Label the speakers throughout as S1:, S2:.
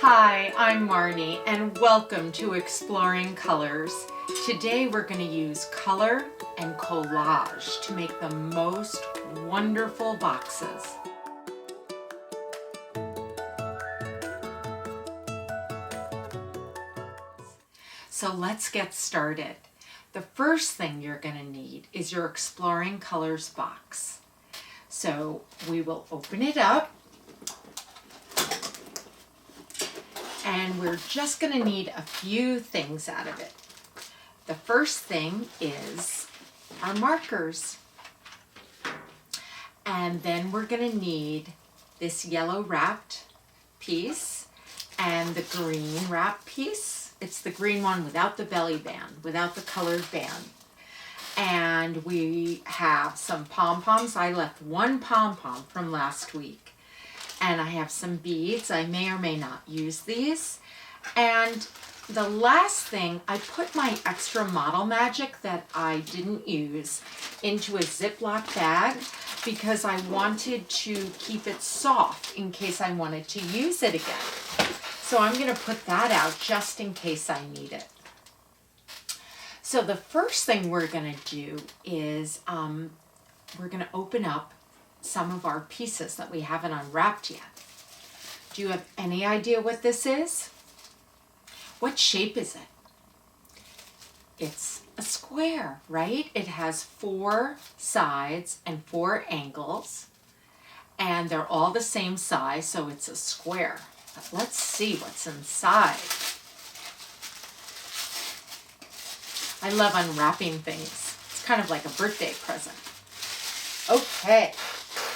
S1: Hi, I'm Marnie and welcome to Exploring Colors. Today we're going to use color and collage to make the most wonderful boxes. So let's get started. The first thing you're going to need is your Exploring Colors box. So we will open it up. And we're just going to need a few things out of it. The first thing is our markers. And then we're going to need this yellow wrapped piece and the green wrap piece. It's the green one without the belly band, without the colored band. And we have some pom-poms. I left one pom-pom from last week. And I have some beads. I may or may not use these. And the last thing, I put my extra Model Magic that I didn't use into a Ziploc bag because I wanted to keep it soft in case I wanted to use it again. So I'm going to put that out just in case I need it. So the first thing we're going to do is we're going to open up some of our pieces that we haven't unwrapped yet. Do you have any idea what this is? What shape is it? It's a square, right? It has 4 sides and 4 angles, and they're all the same size, so it's a square. But let's see what's inside. I love unwrapping things. It's kind of like a birthday present. Okay.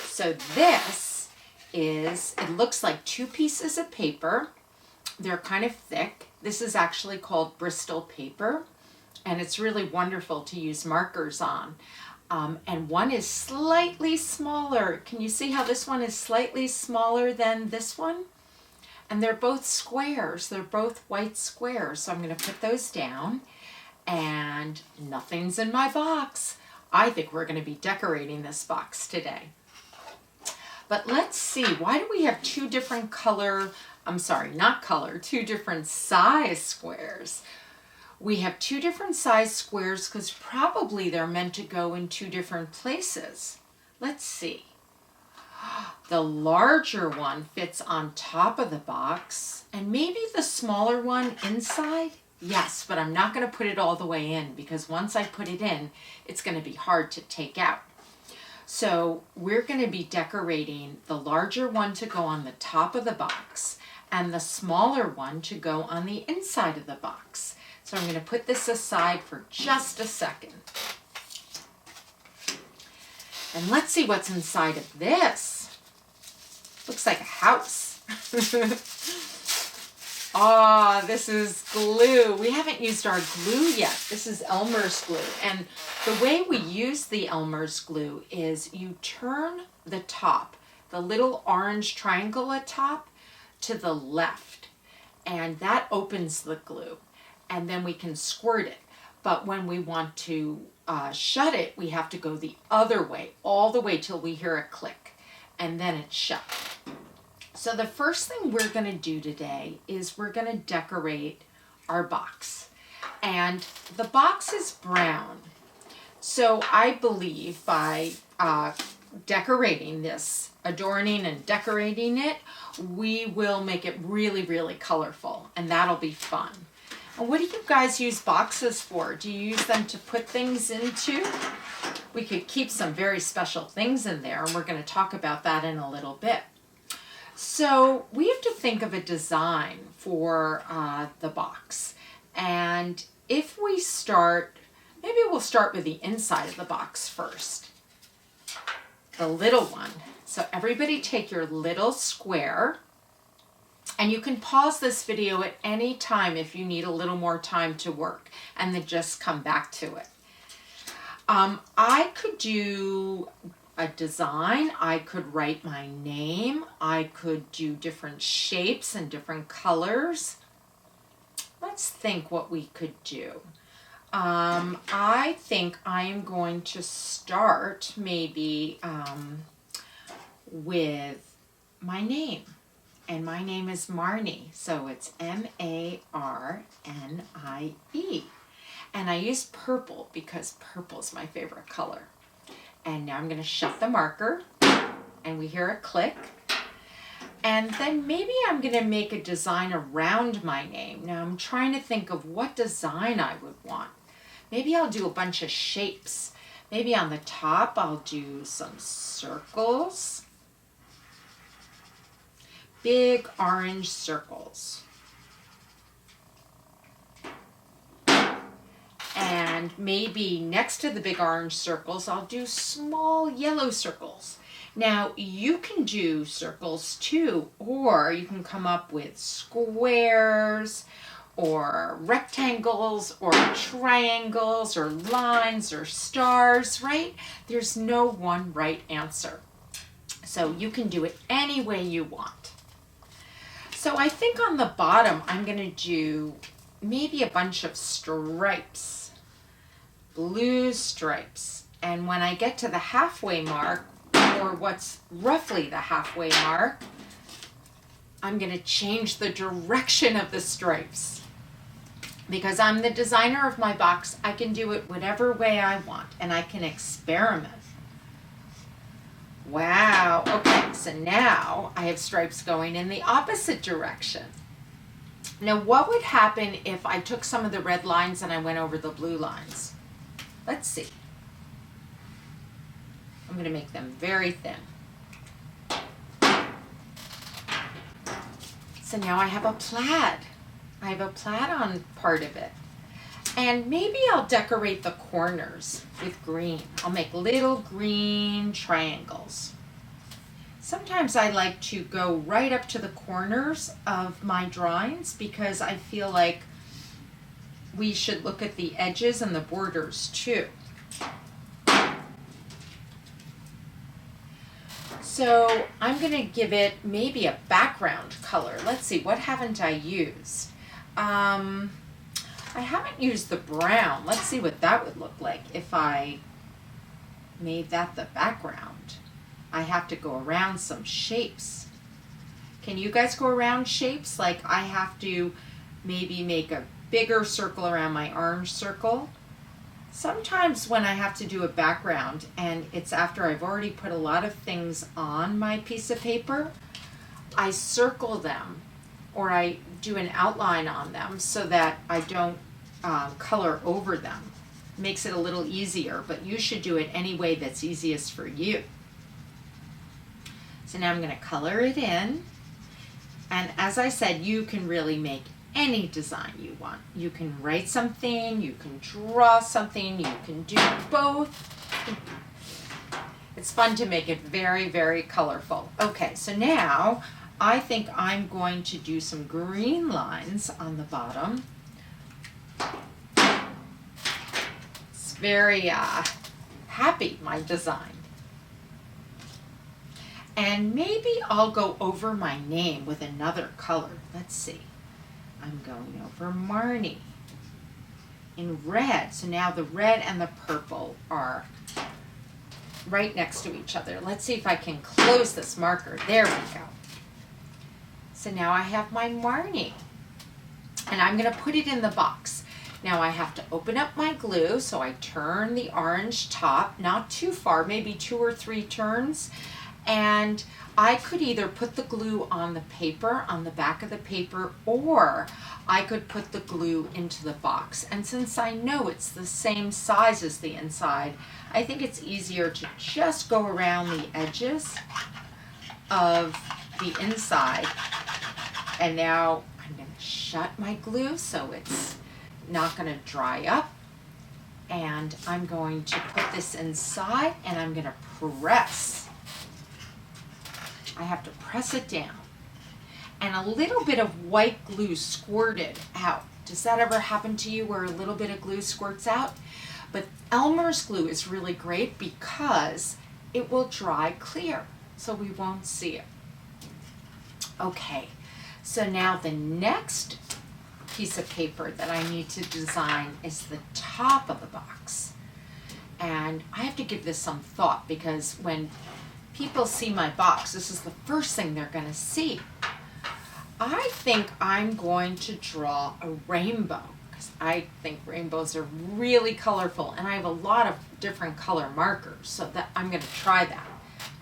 S1: So this is, it looks like 2 pieces of paper. They're kind of thick. This is actually called Bristol paper, and it's really wonderful to use markers on. And one is slightly smaller. Can you see how this one is slightly smaller than this one? And they're both squares. They're both white squares. So I'm going to put those down, and nothing's in my box. I think we're going to be decorating this box today. But let's see, why do we have 2 different two different size squares? We have 2 different size squares because probably they're meant to go in 2 different places. Let's see. The larger one fits on top of the box, and maybe the smaller one inside? Yes, but I'm not going to put it all the way in because once I put it in, it's going to be hard to take out. So we're going to be decorating the larger one to go on the top of the box and the smaller one to go on the inside of the box. So I'm going to put this aside for just a second. And let's see what's inside of this. Looks like a house. Ah, this is glue. We haven't used our glue yet. This is Elmer's glue. And the way we use the Elmer's glue is you turn the top, the little orange triangle at top, to the left. And that opens the glue. And then we can squirt it. But when we want to shut it, we have to go the other way, all the way till we hear a click. And then it's shut. So the first thing we're going to do today is we're going to decorate our box. And the box is brown. So I believe by decorating this, adorning and decorating it, we will make it really, really colorful. And that'll be fun. And what do you guys use boxes for? Do you use them to put things into? We could keep some very special things in there, and we're going to talk about that in a little bit. So we have to think of a design for the box. And if we start, maybe we'll start with the inside of the box first. The little one. So everybody take your little square. And you can pause this video at any time if you need a little more time to work. And then just come back to it. I could do a design, I could write my name, I could do different shapes and different colors. Let's think what we could do. I think I'm going to start maybe with my name. and my name is Marnie, so it's Marnie. And I use purple because purple is my favorite color. And now I'm going to shut the marker, and we hear a click. And then maybe I'm going to make a design around my name. Now I'm trying to think of what design I would want. Maybe I'll do a bunch of shapes. Maybe on the top I'll do some circles. Big orange circles. And maybe next to the big orange circles, I'll do small yellow circles. Now, you can do circles too, or you can come up with squares, or rectangles, or triangles, or lines, or stars, right? There's no one right answer. So you can do it any way you want. So I think on the bottom, I'm going to do maybe a bunch of stripes. Blue stripes. And when I get to the halfway mark, or what's roughly the halfway mark, I'm going to change the direction of the stripes. Because I'm the designer of my box, I can do it whatever way I want, and I can experiment. Wow, okay, so now I have stripes going in the opposite direction. Now, what would happen if I took some of the red lines and I went over the blue lines? Let's see. I'm going to make them very thin. So now I have a plaid. I have a plaid on part of it. And maybe I'll decorate the corners with green. I'll make little green triangles. Sometimes I like to go right up to the corners of my drawings because I feel like we should look at the edges and the borders too. So I'm going to give it maybe a background color. Let's see, what haven't I used? I haven't used the brown. Let's see what that would look like if I made that the background. I have to go around some shapes. Can you guys go around shapes? Like I have to maybe make a bigger circle around my orange circle. Sometimes when I have to do a background and it's after I've already put a lot of things on my piece of paper, I circle them or I do an outline on them so that I don't color over them. Makes it a little easier, but you should do it any way that's easiest for you. So now I'm going to color it in. And as I said, you can really make any design you want. You can write something, you can draw something, you can do both. It's fun to make it very, very colorful. Okay, so now I think I'm going to do some green lines on the bottom. It's very happy, my design. And maybe I'll go over my name with another color. Let's see. I'm going over Marnie in red. So now the red and the purple are right next to each other. Let's see if I can close this marker. There we go. So now I have my Marnie. And I'm going to put it in the box. Now I have to open up my glue. So I turn the orange top, not too far, maybe 2 or 3 turns. And I could either put the glue on the paper, on the back of the paper, or I could put the glue into the box. And since I know it's the same size as the inside, I think it's easier to just go around the edges of the inside. And now I'm going to shut my glue so it's not going to dry up. And I'm going to put this inside and I'm going to press. I have to press it down. And a little bit of white glue squirted out. Does that ever happen to you where a little bit of glue squirts out? But Elmer's glue is really great because it will dry clear, so we won't see it. Okay, so now the next piece of paper that I need to design is the top of the box. And I have to give this some thought because when people see my box, this is the first thing they're going to see. I think I'm going to draw a rainbow because I think rainbows are really colorful, and I have a lot of different color markers, so that I'm going to try that.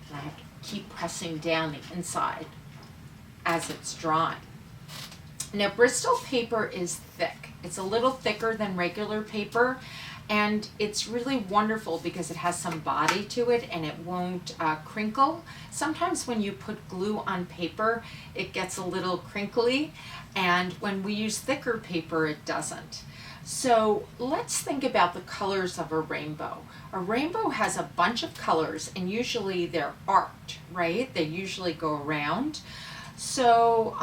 S1: And I have to keep pressing down the inside as it's drawing. Now, Bristol paper is thick. It's a little thicker than regular paper, and it's really wonderful because it has some body to it and it won't crinkle. Sometimes when you put glue on paper, it gets a little crinkly, and when we use thicker paper, it doesn't. So let's think about the colors of a rainbow. A rainbow has a bunch of colors, and usually they're arced, right? They usually go around. So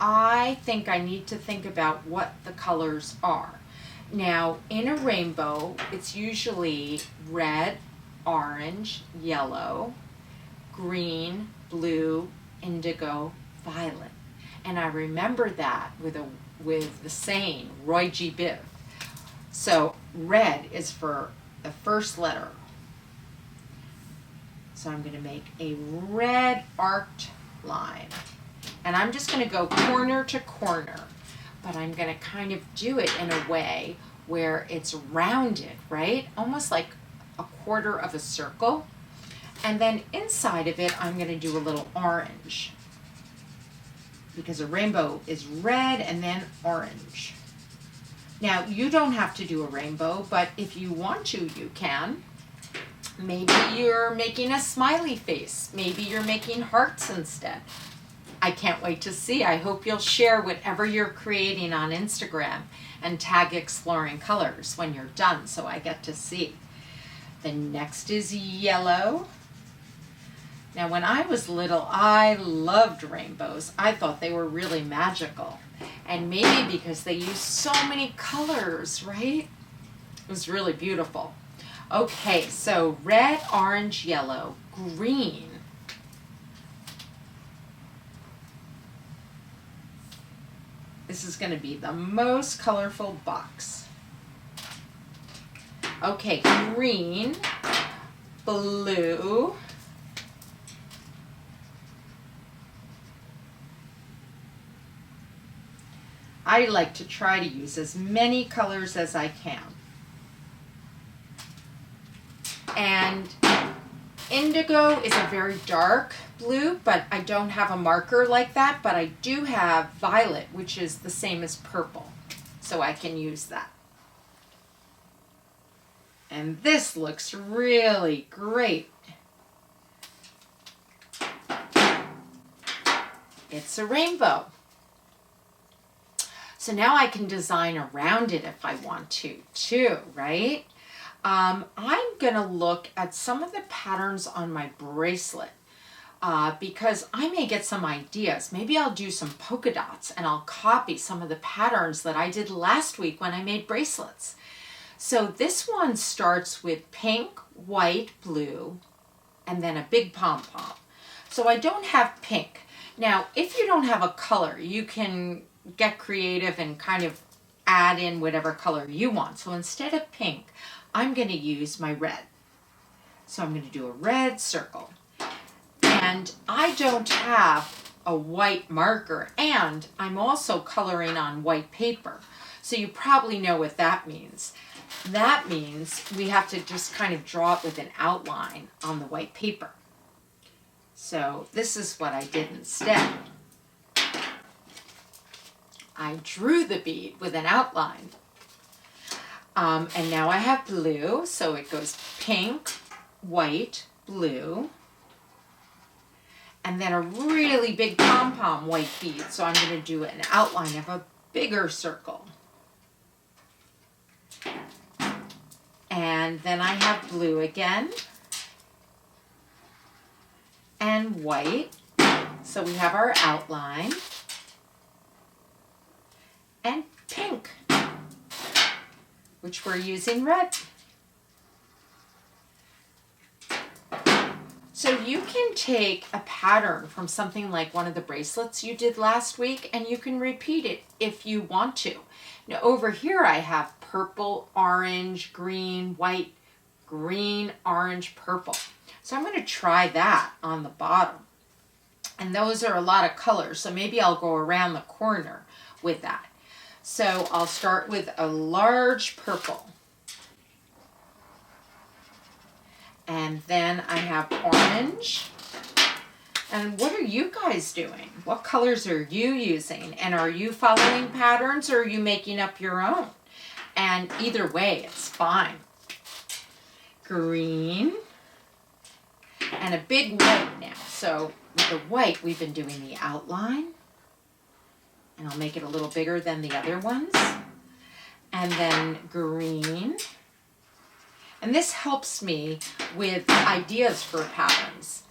S1: I think I need to think about what the colors are. Now, in a rainbow, it's usually red, orange, yellow, green, blue, indigo, violet. And I remember that with the saying, Roy G. Biv. So red is for the first letter. So I'm going to make a red arced line. And I'm just going to go corner to corner, but I'm going to kind of do it in a way where it's rounded, right? Almost like a quarter of a circle. And then inside of it, I'm going to do a little orange, because a rainbow is red and then orange. Now, you don't have to do a rainbow, but if you want to, you can. Maybe you're making a smiley face. Maybe you're making hearts instead. I can't wait to see. I hope you'll share whatever you're creating on Instagram and tag Exploring Colors when you're done so I get to see. The next is yellow. Now, when I was little, I loved rainbows. I thought they were really magical. And maybe because they used so many colors, right? It was really beautiful. Okay, so red, orange, yellow, green. This is going to be the most colorful box. Okay, green, blue, I like to try to use as many colors as I can. And indigo is a very dark blue, but I don't have a marker like that, but I do have violet, which is the same as purple, so I can use that. And this looks really great. It's a rainbow. So now I can design around it if I want to too, right? I'm going to look at some of the patterns on my bracelet because I may get some ideas. Maybe I'll do some polka dots and I'll copy some of the patterns that I did last week when I made bracelets. So this one starts with pink, white, blue, and then a big pom-pom. So I don't have pink. Now, if you don't have a color, you can get creative and kind of add in whatever color you want. So instead of pink, I'm going to use my red. So I'm going to do a red circle. And I don't have a white marker, and I'm also coloring on white paper. So you probably know what that means. That means we have to just kind of draw it with an outline on the white paper. So this is what I did instead. I drew the bead with an outline. And now I have blue, so it goes pink, white, blue, and then a really big pom-pom white bead. So I'm going to do an outline of a bigger circle. And then I have blue again, and white. So we have our outline, and pink, which we're using red. So you can take a pattern from something like one of the bracelets you did last week, and you can repeat it if you want to. Now over here I have purple, orange, green, white, green, orange, purple. So I'm going to try that on the bottom. And those are a lot of colors, so maybe I'll go around the corner with that. So I'll start with a large purple. And then I have orange. And what are you guys doing? What colors are you using? And are you following patterns or are you making up your own? And either way, it's fine. Green. And a big white now. So with the white, we've been doing the outline. And I'll make it a little bigger than the other ones. And then green. And this helps me with ideas for patterns.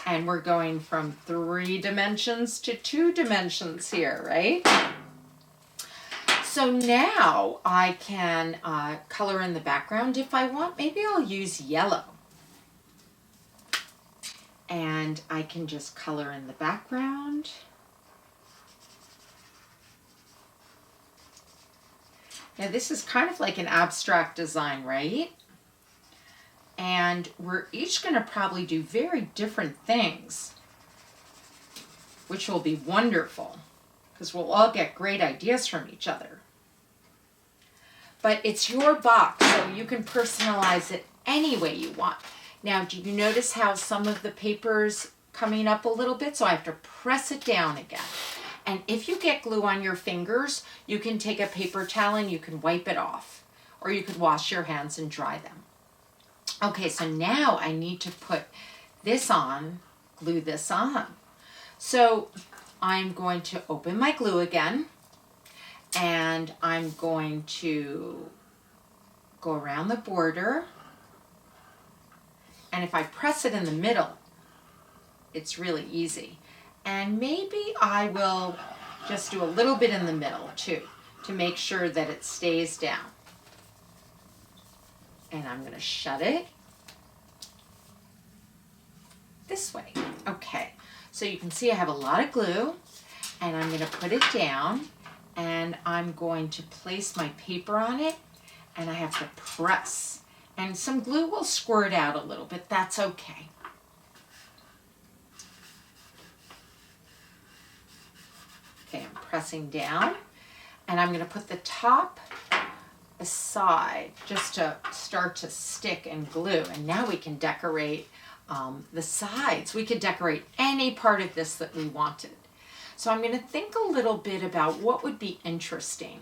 S1: And we're going from 3 dimensions to 2 dimensions here, right? So now I can color in the background if I want. Maybe I'll use yellow. And I can just color in the background. Now this is kind of like an abstract design, right? And we're each going to probably do very different things, which will be wonderful because we'll all get great ideas from each other. But it's your box, so you can personalize it any way you want. Now, do you notice how some of the paper's coming up a little bit? So I have to press it down again. And if you get glue on your fingers, you can take a paper towel and you can wipe it off. Or you could wash your hands and dry them. Okay, so now I need to put this on, glue this on. So I'm going to open my glue again, and I'm going to go around the border. And if I press it in the middle, it's really easy. And maybe I will just do a little bit in the middle too, to make sure that it stays down. And I'm going to shut it this way. Okay, so you can see I have a lot of glue, and I'm going to put it down, and I'm going to place my paper on it, and I have to press. And some glue will squirt out a little bit. That's okay. Okay, I'm pressing down, and I'm going to put the top aside just to start to stick and glue. And now we can decorate the sides. We could decorate any part of this that we wanted. So I'm going to think a little bit about what would be interesting.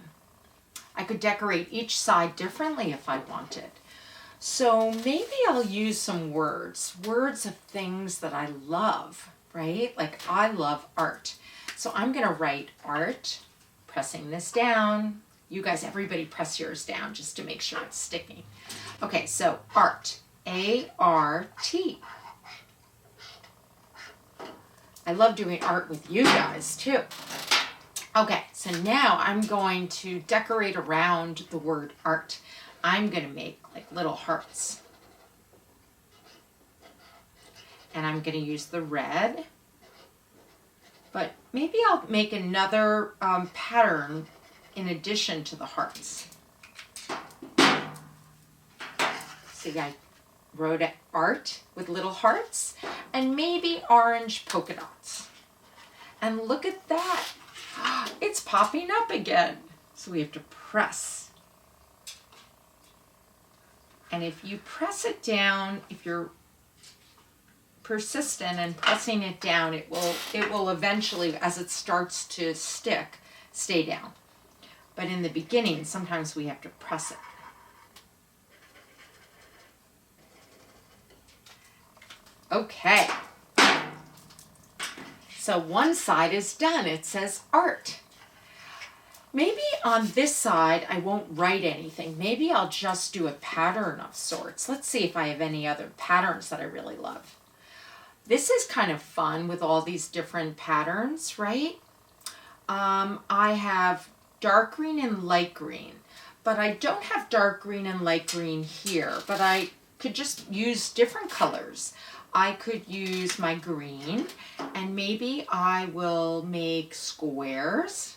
S1: I could decorate each side differently if I wanted. So maybe I'll use some words of things that I love, right? Like I love art. So I'm going to write art, pressing this down. You guys, everybody press yours down just to make sure it's sticking. Okay, so art, A-R-T. I love doing art with you guys too. Okay, so now I'm going to decorate around the word art. I'm going to make like little hearts. And I'm going to use the red. But maybe I'll make another pattern in addition to the hearts. See, I wrote art with little hearts and maybe orange polka dots. And look at that. It's popping up again. So we have to press. And if you press it down, if you're persistent and pressing it down, it will eventually, as it starts to stick, stay down. But in the beginning, sometimes we have to press it. Okay. So one side is done. It says art. Maybe on this side, I won't write anything. Maybe I'll just do a pattern of sorts. Let's see if I have any other patterns that I really love. This is kind of fun with all these different patterns, right? I have dark green and light green, but I don't have dark green and light green here, but I could just use different colors. I could use my green, and maybe I will make squares,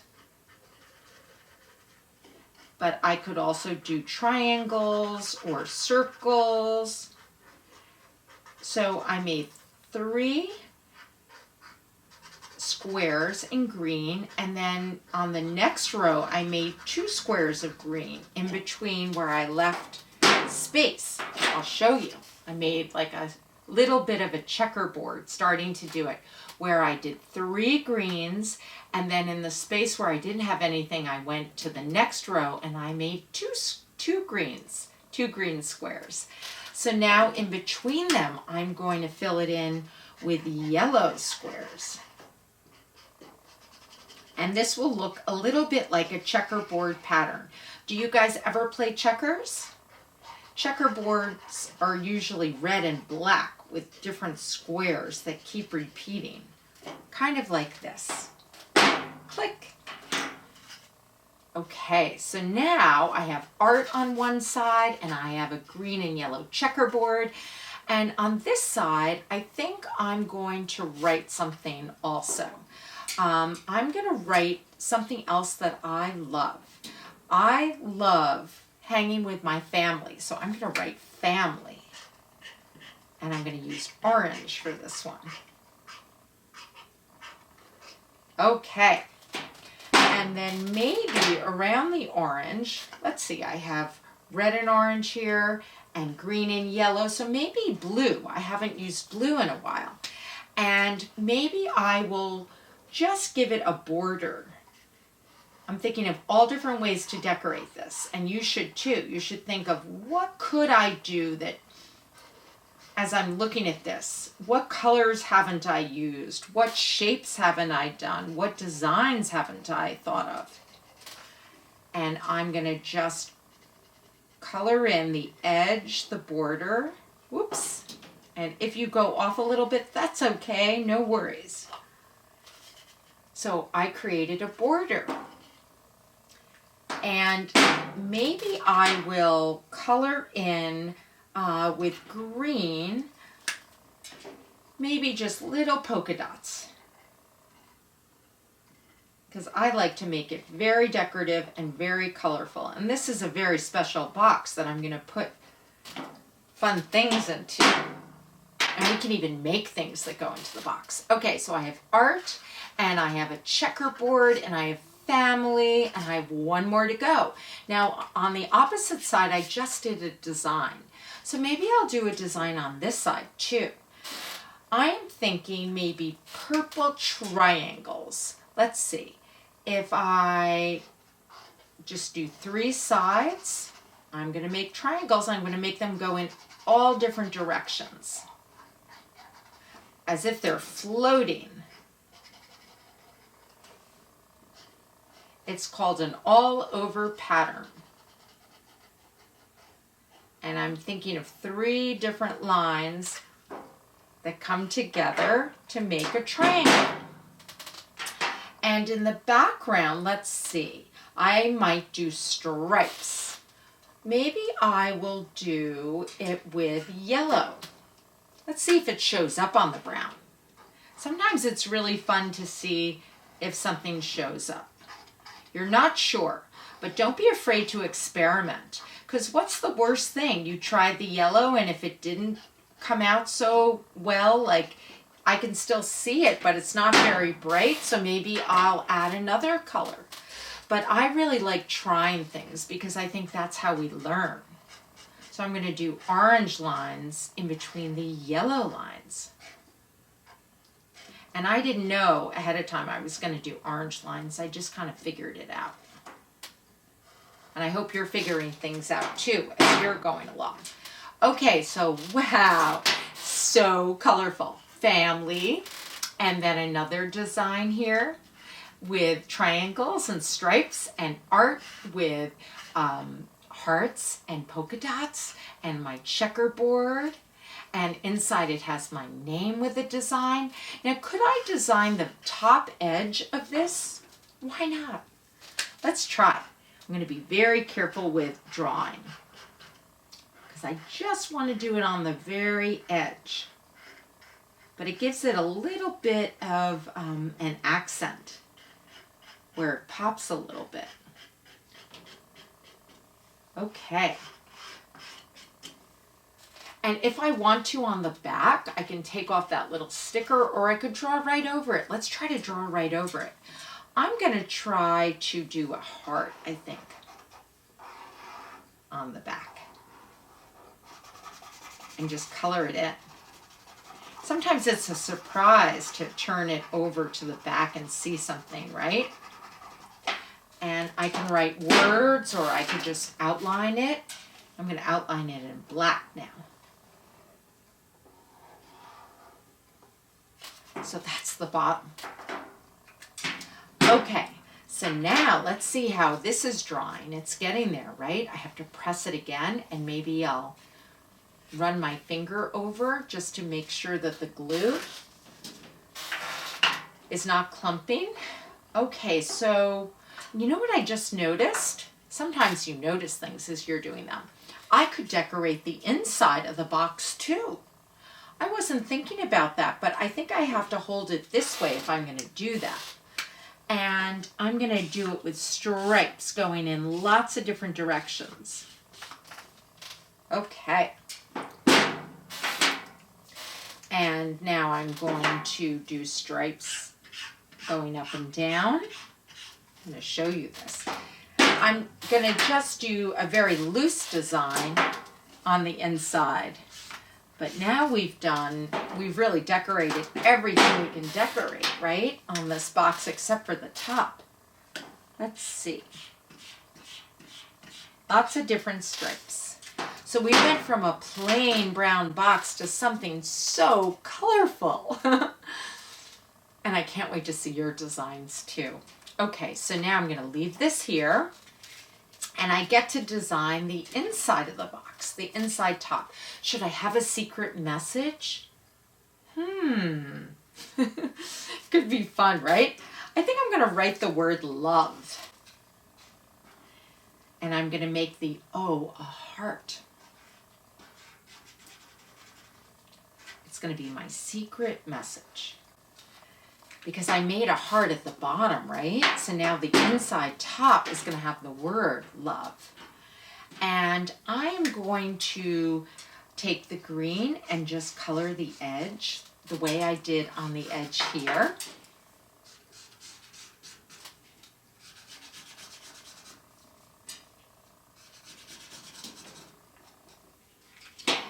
S1: but I could also do triangles or circles. So I made 3 squares in green, and then on the next row I made 2 squares of green in between where I left space. I'll show you. I made like a little bit of a checkerboard starting to do it, where I did 3 greens, and then in the space where I didn't have anything I went to the next row and I made two greens, 2 green squares. So now in between them I'm going to fill it in with yellow squares. And this will look a little bit like a checkerboard pattern. Do you guys ever play checkers? Checkerboards are usually red and black with different squares that keep repeating. Kind of like this. Click. Okay, so now I have art on one side and I have a green and yellow checkerboard. And on this side, I think I'm going to write something also. I'm going to write something else that I love. I love hanging with my family, so I'm going to write family. And I'm going to use orange for this one. Okay. And then maybe around the orange, let's see, I have red and orange here and green and yellow, so maybe blue. I haven't used blue in a while. And maybe I will just give it a border. I'm thinking of all different ways to decorate this, and you should too. You should think of what could I do that, as I'm looking at this, what colors haven't I used? What shapes haven't I done? What designs haven't I thought of? And I'm going to just color in the edge, the border. Whoops. And if you go off a little bit, that's okay. No worries. So I created a border. And maybe I will color in with green, maybe just little polka dots. Because I like to make it very decorative and very colorful. And this is a very special box that I'm going to put fun things into. And we can even make things that go into the box. Okay, so I have art, and I have a checkerboard, and I have family, and I have one more to go. Now, on the opposite side, I just did a design. So maybe I'll do a design on this side too. I'm thinking maybe purple triangles. Let's see. If I just do 3 sides, I'm going to make triangles. I'm going to make them go in all different directions, as if they're floating. It's called an all-over pattern. And I'm thinking of 3 different lines that come together to make a triangle. And in the background, let's see, I might do stripes. Maybe I will do it with yellow. Let's see if it shows up on the brown. Sometimes it's really fun to see if something shows up. You're not sure, but don't be afraid to experiment. Because what's the worst thing? You tried the yellow, and if it didn't come out so well, like I can still see it, but it's not very bright, so maybe I'll add another color. But I really like trying things because I think that's how we learn. So I'm going to do orange lines in between the yellow lines. And I didn't know ahead of time I was going to do orange lines. I just kind of figured it out. And I hope you're figuring things out too as you're going along. Okay, so wow, so colorful. Family, and then another design here with triangles and stripes, and art with hearts and polka dots, and my checkerboard, and inside it has my name with a design. Now, could I design the top edge of this? Why not? Let's try. I'm going to be very careful with drawing because I just want to do it on the very edge. But it gives it a little bit of an accent where it pops a little bit. Okay. And if I want to on the back, I can take off that little sticker, or I could draw right over it. Let's try to draw right over it. I'm going to try to do a heart, I think, on the back. And just color it in. Sometimes it's a surprise to turn it over to the back and see something, right? And I can write words, or I could just outline it. I'm going to outline it in black now. So that's the bottom. Okay, so now let's see how this is drawing. It's getting there, right? I have to press it again, and maybe I'll run my finger over just to make sure that the glue is not clumping. Okay, so you know what I just noticed? Sometimes you notice things as you're doing them. I could decorate the inside of the box too. I wasn't thinking about that, but I think I have to hold it this way if I'm going to do that. And I'm going to do it with stripes going in lots of different directions. Okay. And now I'm going to do stripes going up and down. I'm going to show you this. I'm going to just do a very loose design on the inside. But now we've really decorated everything we can decorate, right? On this box except for the top. Let's see. Lots of different stripes. So we went from a plain brown box to something so colorful. And I can't wait to see your designs too. Okay, so now I'm going to leave this here. And I get to design the inside of the box, the inside top. Should I have a secret message? Could be fun, right? I think I'm going to write the word love. And I'm going to make the O a heart. It's going to be my secret message. Because I made a heart at the bottom, right? So now the inside top is going to have the word love. And I am going to take the green and just color the edge the way I did on the edge here.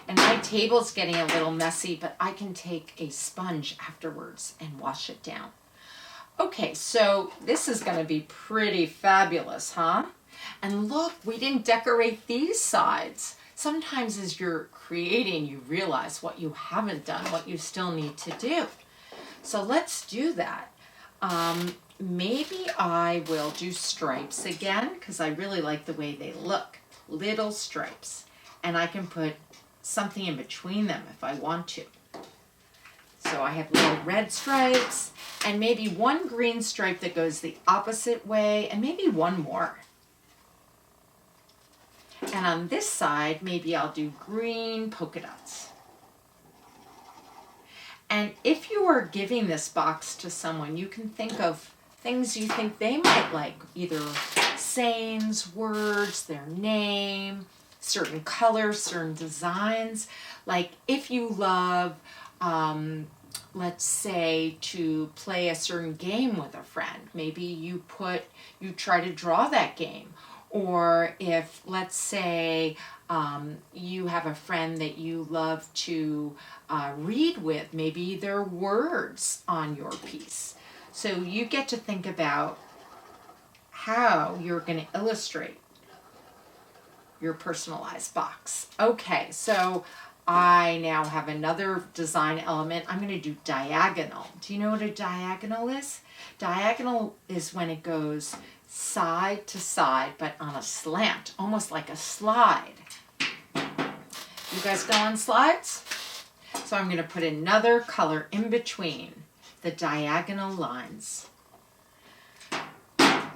S1: And my table's getting a little messy, but I can take a sponge afterwards and wash it down. Okay, so this is going to be pretty fabulous, huh? And look, we didn't decorate these sides. Sometimes as you're creating, you realize what you haven't done, what you still need to do. So let's do that. Maybe I will do stripes again, because I really like the way they look. Little stripes. And I can put something in between them if I want to. So I have little red stripes and maybe one green stripe that goes the opposite way and maybe one more. And on this side, maybe I'll do green polka dots. And if you are giving this box to someone, you can think of things you think they might like, either sayings, words, their name, certain colors, certain designs. Like if you love, let's say, to play a certain game with a friend, maybe you try to draw that game. Or if, let's say, you have a friend that you love to read with, maybe there are words on your piece. So you get to think about how you're going to illustrate your personalized box. Okay, so I now have another design element. I'm going to do diagonal. Do you know what a diagonal is? Diagonal is when it goes side to side, but on a slant, almost like a slide. You guys go on slides? So I'm going to put another color in between the diagonal lines.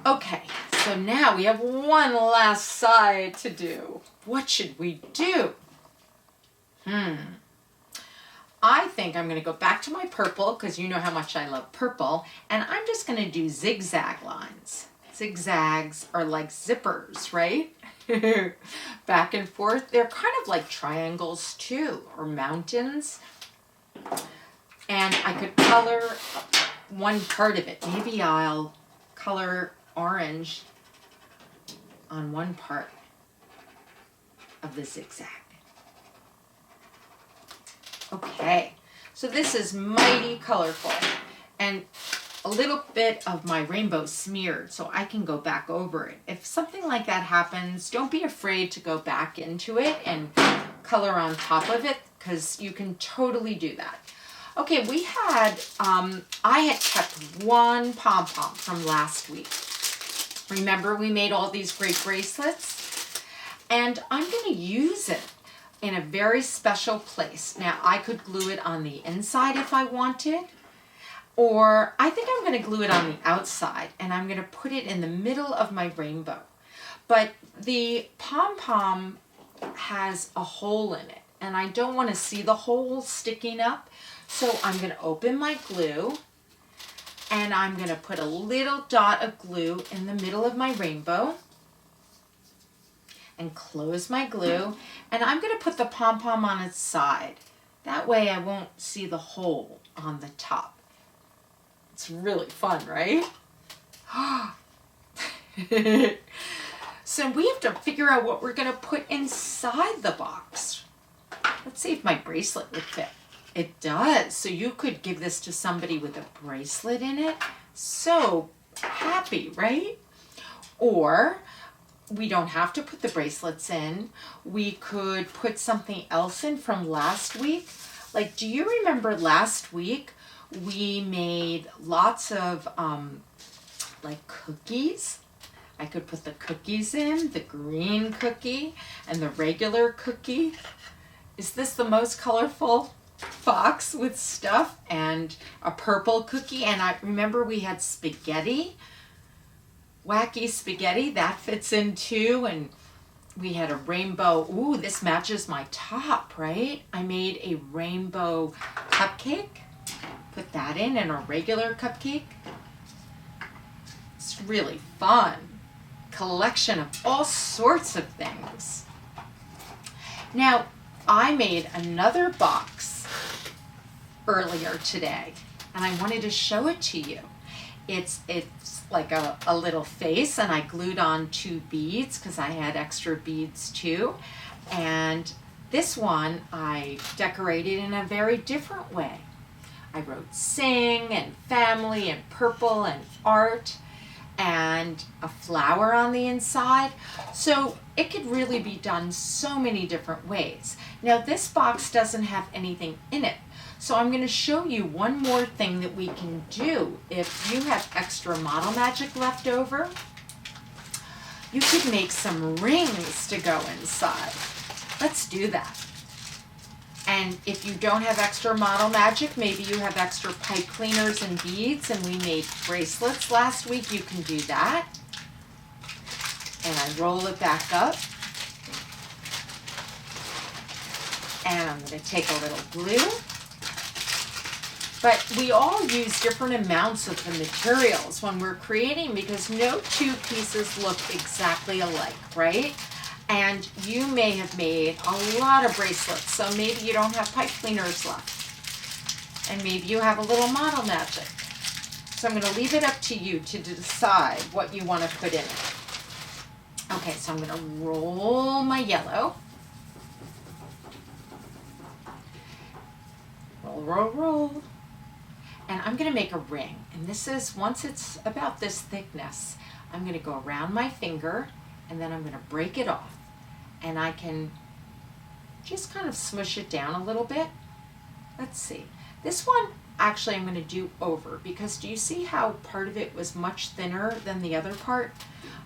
S1: Okay, so now we have one last side to do. What should we do? I think I'm going to go back to my purple, because you know how much I love purple, and I'm just going to do zigzag lines. Zigzags are like zippers, right? back and forth. They're kind of like triangles too, or mountains. And I could color one part of it. Maybe I'll color orange on one part of the zigzag. Okay, so this is mighty colorful, and a little bit of my rainbow smeared so I can go back over it. If something like that happens, don't be afraid to go back into it and color on top of it, because you can totally do that. Okay, we had, I had kept one pom-pom from last week. Remember, we made all these great bracelets? And I'm going to use it in a very special place. Now, I could glue it on the inside if I wanted, or I think I'm going to glue it on the outside, and I'm going to put it in the middle of my rainbow. But the pom-pom has a hole in it, and I don't want to see the hole sticking up. So I'm going to open my glue, and I'm going to put a little dot of glue in the middle of my rainbow and close my glue, and I'm going to put the pom-pom on its side. That way I won't see the hole on the top. It's really fun, right? So we have to figure out what we're going to put inside the box. Let's see if my bracelet would fit. It does. So you could give this to somebody with a bracelet in it. So happy, right? Or we don't have to put the bracelets in. We could put something else in from last week. Like, do you remember last week we made lots of like cookies? I could put the cookies in, the green cookie and the regular cookie. Is this the most colorful box with stuff? And a purple cookie, and I remember we had spaghetti, wacky spaghetti, that fits in too, and we had a rainbow. Ooh, this matches my top, right? I made a rainbow cupcake, put that in, and a regular cupcake. It's really fun. Collection of all sorts of things. Now, I made another box earlier today, and I wanted to show it to you. It's like a little face, and I glued on 2 beads because I had extra beads too. And this one I decorated in a very different way. I wrote sing and family and purple and art and a flower on the inside. So it could really be done so many different ways. Now this box doesn't have anything in it. So I'm going to show you one more thing that we can do. If you have extra Model Magic left over, you could make some rings to go inside. Let's do that. And if you don't have extra Model Magic, maybe you have extra pipe cleaners and beads, and we made bracelets last week, you can do that. And I roll it back up. And I'm going to take a little glue. But we all use different amounts of the materials when we're creating, because no 2 pieces look exactly alike, right? And you may have made a lot of bracelets, so maybe you don't have pipe cleaners left. And maybe you have a little Model Magic. So I'm going to leave it up to you to decide what you want to put in it. Okay, so I'm going to roll my yellow. Roll, roll, roll. And I'm going to make a ring. And this is, once it's about this thickness, I'm going to go around my finger, and then I'm going to break it off. And I can just kind of smush it down a little bit. Let's see. This one, actually, I'm going to do over, because do you see how part of it was much thinner than the other part?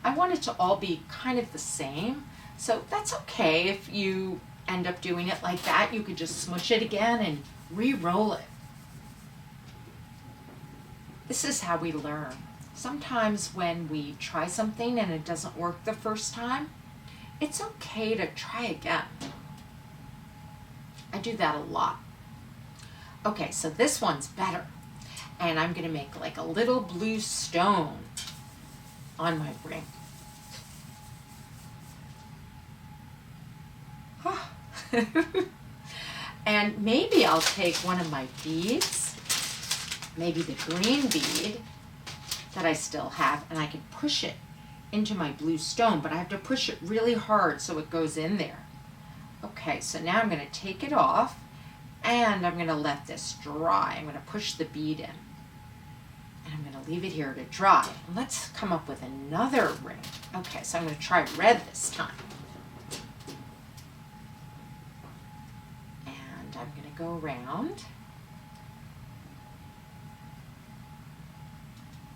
S1: I want it to all be kind of the same. So that's okay if you end up doing it like that. You could just smush it again and re-roll it. This is how we learn. Sometimes when we try something and it doesn't work the first time, it's okay to try again. I do that a lot. Okay, so this one's better. And I'm going to make like a little blue stone on my ring. And maybe I'll take one of my beads, maybe the green bead that I still have, and I can push it into my blue stone, but I have to push it really hard so it goes in there. Okay, so now I'm going to take it off, and I'm going to let this dry. I'm going to push the bead in, and I'm going to leave it here to dry. And let's come up with another ring. Okay, so I'm going to try red this time. And I'm going to go around.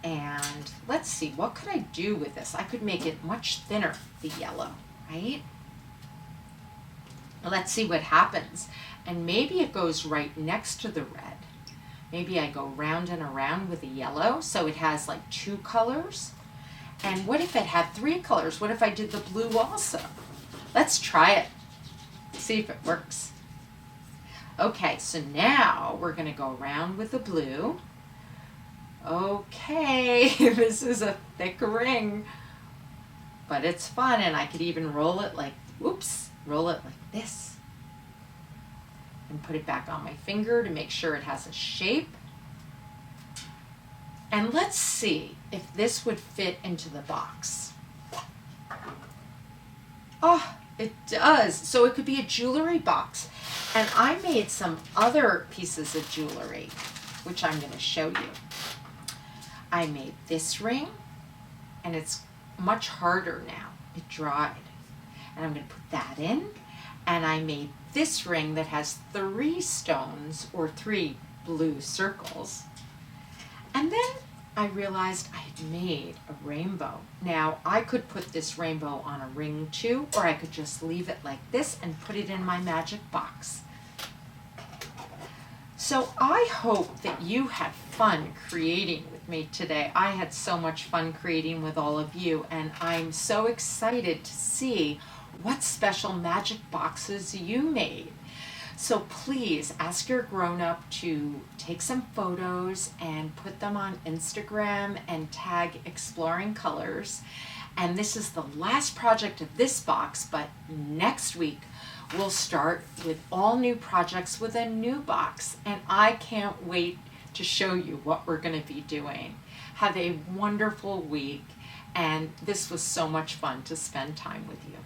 S1: And let's see, what could I do with this? I could make it much thinner, the yellow, right? Let's see what happens. And maybe it goes right next to the red. Maybe I go round and around with the yellow, so it has like 2 colors. And what if it had 3 colors? What if I did the blue also? Let's try it. See if it works. Okay, so now we're going to go around with the blue. Okay, this is a thick ring, but it's fun, and I could even roll it like, roll it like this. And put it back on my finger to make sure it has a shape. And let's see if this would fit into the box. Oh, it does. So it could be a jewelry box. And I made some other pieces of jewelry, which I'm going to show you. I made this ring, and it's much harder now. It dried. And I'm going to put that in. And I made this ring that has 3 stones, or 3 blue circles. And then I realized I had made a rainbow. Now, I could put this rainbow on a ring too, or I could just leave it like this and put it in my magic box. So I hope that you had fun creating with me today. I had so much fun creating with all of you, and I'm so excited to see what special magic boxes you made. So please ask your grown-up to take some photos and put them on Instagram and tag Exploring Colors. And this is the last project of this box, but next week we'll start with all new projects with a new box. And I can't wait to show you what we're going to be doing. Have a wonderful week, and this was so much fun to spend time with you.